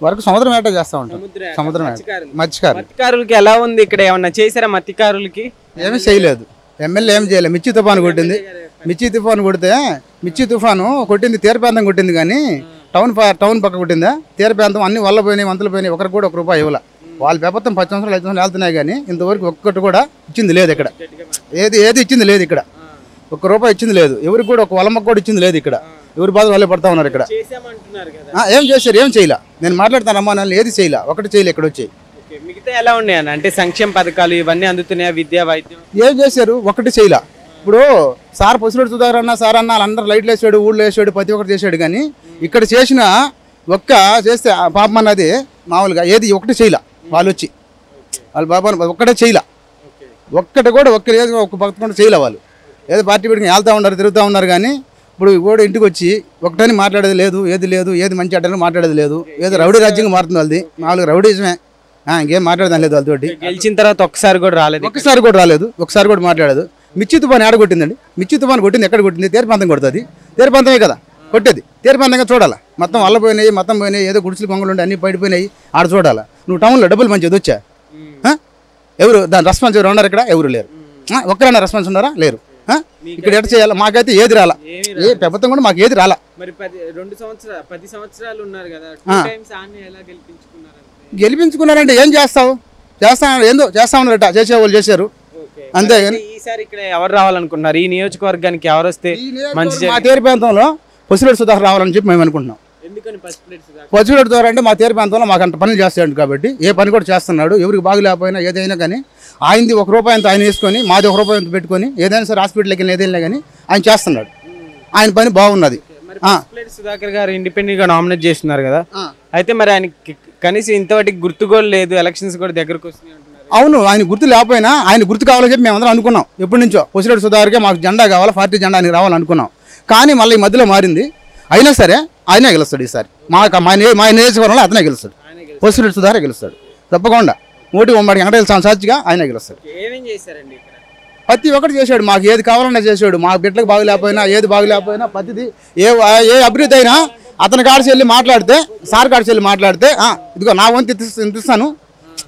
వరకు సముద్రం వేట చేస్తూ ఉంటాం. సముద్రం మత్స్యకారులకి ఎలా ఉంది ఇక్కడ? ఏమన్నా చేశారా మత్స్యకారులకి? ఏమీ చేయలేదు. ఎమ్మెల్యే ఏం చేయలేదు. మిర్చి తుఫాను కొట్టింది. మిర్చి తుఫాను కొడితే మిర్చి తుఫాను కొట్టింది తీర ప్రాంతం కొట్టింది, కానీ టౌన్ పక్క కొట్టిందా? తీర ప్రాంతం అన్ని వల్ల పోయినాయి, మంతలు పోయినాయి. ఒకరికి కూడా ₹1 ఇవ్వాల. వాళ్ళ ప్రభుత్వం 10 సంవత్సరాలు 5 సంవత్సరాలు వెళ్తున్నాయి, కానీ ఇంతవరకు ఒక్కటి కూడా ఇచ్చింది లేదు ఇక్కడ. ఏది ఇచ్చింది లేదు ఇక్కడ. ₹1 ఇచ్చింది లేదు. ఎవరికి కూడా ఒక వలమ్మకు కూడా ఇచ్చింది లేదు ఇక్కడ. ఎవరి బాధ వాళ్ళే పడతా ఉన్నారు ఇక్కడ. ఏం చేశారు? ఏం చేయలే. నేను మాట్లాడతాను అమ్మా, నన్ను ఏది చేయలే. ఒకటి చేయలే ఇక్కడ వచ్చి. మిగతా ఎలా ఉన్నాయన్న? అంటే సంక్షేమ పథకాలు ఇవన్నీ అందుతున్నాయా? విద్యా, వైద్యం ఏం చేశారు? ఒకటి చేయలే. ఇప్పుడు సార్ పొసిరెడ్డి సుధాకర్ అన్న, సార్ అన్న వాళ్ళందరూ లైట్లు వేసాడు, ఊళ్ళో వేసాడు, ప్రతి ఒక్కటి చేశాడు, కానీ ఇక్కడ చేసిన చేస్తే పాపం అన్నది మామూలుగా ఏది ఒకటి చేయలే. వాళ్ళు వచ్చి వాళ్ళ బాబా ఒక్కటే చేయలే. ఒక్కటి కూడా ఒక్క పక్కన చేయలే. వాళ్ళు ఏదో పార్టీ పెట్టుకుని వెళ్తూ ఉన్నారు, తిరుగుతూ ఉన్నారు, కానీ ఇప్పుడు కూడా ఇంటికి వచ్చి ఒకటని మాట్లాడేది లేదు. ఏది మంచి అడ్డని మాట్లాడేది లేదు. ఏదో రౌడీ రాజ్యంగా మారుతుంది వాళ్ళది. మామూలుగా రౌడీజమే, ఇంకేం మాట్లాడదాం లేదు. వాళ్ళతోటి గెలిచిన తర్వాత ఒక్కసారి కూడా రాలేదు. ఒకసారి కూడా మాట్లాడదు. మిర్చి తుఫాను ఆడ కొట్టిందండి. మిర్చి తుఫాను కొట్టింది ఎక్కడ కొట్టింది? తీర ప్రాంతం కొడుతుంది. తీర ప్రాంతమే కదా కొట్టేది. తీర ప్రాంతంగా చూడాలా. మొత్తం వల్ల పోయినాయి, మొత్తం పోయినాయి. ఏదో గుడిసెలు కొంగలు ఉండి అన్ని పడిపోయినాయి. ఆడ చూడాలా. నువ్వు టౌన్లో డబ్బులు మంచిది వచ్చా? ఎవరు దాని రెస్పాన్స్ ఎవరు ఉన్నారు ఇక్కడ? ఎవరు లేరు. ఒక్కరైనా రెస్పాన్స్ ఉన్నారా? లేరు. ఇక్కడ ఎట్లా చేయాలి? మాకైతే ఏది రాలా. ఏ ప్రభుత్వం కూడా మాకు ఏది రాలా. మరి 10 సంవత్సరాలు ఉన్నారు కదా, గెలిపించుకున్నారంటే ఏం చేస్తావు? ఏందో చేస్తా ఉన్నారట. చేసేవాళ్ళు చేశారు అంతే. ఈసారి ఇక్కడ ఎవరు రావాలనుకున్నారు? ఈ నియోజకవర్గానికి ఎవరు వస్తే మంచి? మా తీర ప్రాంతంలో పొసిరెడ్డి సుధాకర్ రావాలని చెప్పి మేము అనుకుంటున్నాం. పొసిరెడ్డి సుధాకర్ అంటే మా తీర ప్రాంతంలో మాకు అంత పనులు చేస్తాడు కాబట్టి, ఏ పని కూడా చేస్తున్నాడు. ఎవరికి బాగులేకపోయినా ఏదైనా కానీ ఆయనది ₹1 అంత ఆయన వేసుకొని, మాది ₹1 అంత పెట్టుకొని ఏదైనా సరే హాస్పిటల్కి వెళ్ళి ఏదైనా కానీ ఆయన చేస్తున్నాడు. ఆయన పని బాగున్నది. సుధాకర్ గారు ఇండిపెండెంట్ గా నామినేట్ చేస్తున్నారు కదా, అయితే మరి ఆయన కనీసం ఇంతవాటికి గుర్తు కూడా లేదు. ఎలక్షన్స్ కూడా దగ్గరకు వస్తున్నాయి అంటున్నారు. అవును, ఆయన గుర్తు లేకపోయినా ఆయన గుర్తు కావాలని చెప్పి మేమందరం అనుకున్నాం. ఎప్పటి నుంచో పొసిరెడ్డి సుధాకర్కే మాకు జెండా కావాలి, పార్టీ జెండా ఆయనకి రావాలనుకున్నాం. కానీ మళ్ళీ ఈ మధ్యలో మారింది. అయినా సరే ఆయనే గెలుస్తాడు ఈసారి. మా నియోజకవర్గంలో అతనే గెలుస్తాడు. పొసిరెడ్డి సుధాకర్ గెలుస్తాడు తప్పకుండా. ఓటు ఉమ్మడి వెంకటేశ్వర సాక్షిగా ఆయనే గెలుస్తాడు. ప్రతి ఒక్కటి చేశాడు. మాకు ఏది కావాలన్నా చేశాడు. మా బిడ్డలకు బాగులేకపోయినా, ఏది బాగులేకపోయినా ప్రతిదీ ఏ అభివృద్ధి అయినా అతని కాడికి వెళ్ళి మాట్లాడితే, సార్ కాడికి వెళ్ళి మాట్లాడితే, ఇదిగో నా వంతు ఇస్తాను,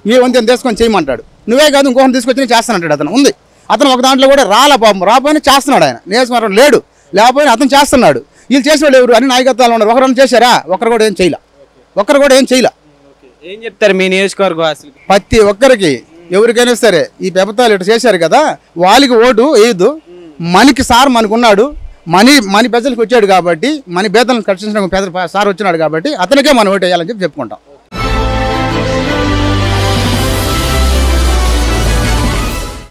మీ వంతు ఎంత తీసుకొని చేయమంటాడు. నువ్వే కాదు ఇంకొకరిని తీసుకొచ్చి చేస్తానంటాడు. అతను ఉంది. అతను ఒక దాంట్లో కూడా రాపోయినా చేస్తున్నాడు. ఆయన నియోజకవర్గం లేకపోయినా అతను చేస్తున్నాడు. వీళ్ళు చేసేవాళ్ళు ఎవరు? అన్ని నాయకత్వాలు ఉన్నారు. ఒకరిని చేశారా? ఒకరు కూడా ఏం చేయలే. ఏం చెప్తారు మీ నియోజకవర్గం? అసలు ప్రతి ఒక్కరికి ఎవరికైనా సరే ఈ ప్రభుత్వాలు ఇట్లా చేశారు కదా, వాళ్ళకి ఓటు వేయద్దు. మనకి సార్ మనకున్నాడు. మనీ ప్రజలకు వచ్చాడు కాబట్టి, మన పేదలను ఖర్చించడం పేద సార్ వచ్చినాడు కాబట్టి అతనికే మనం ఓటు వేయాలని చెప్పుకుంటాం.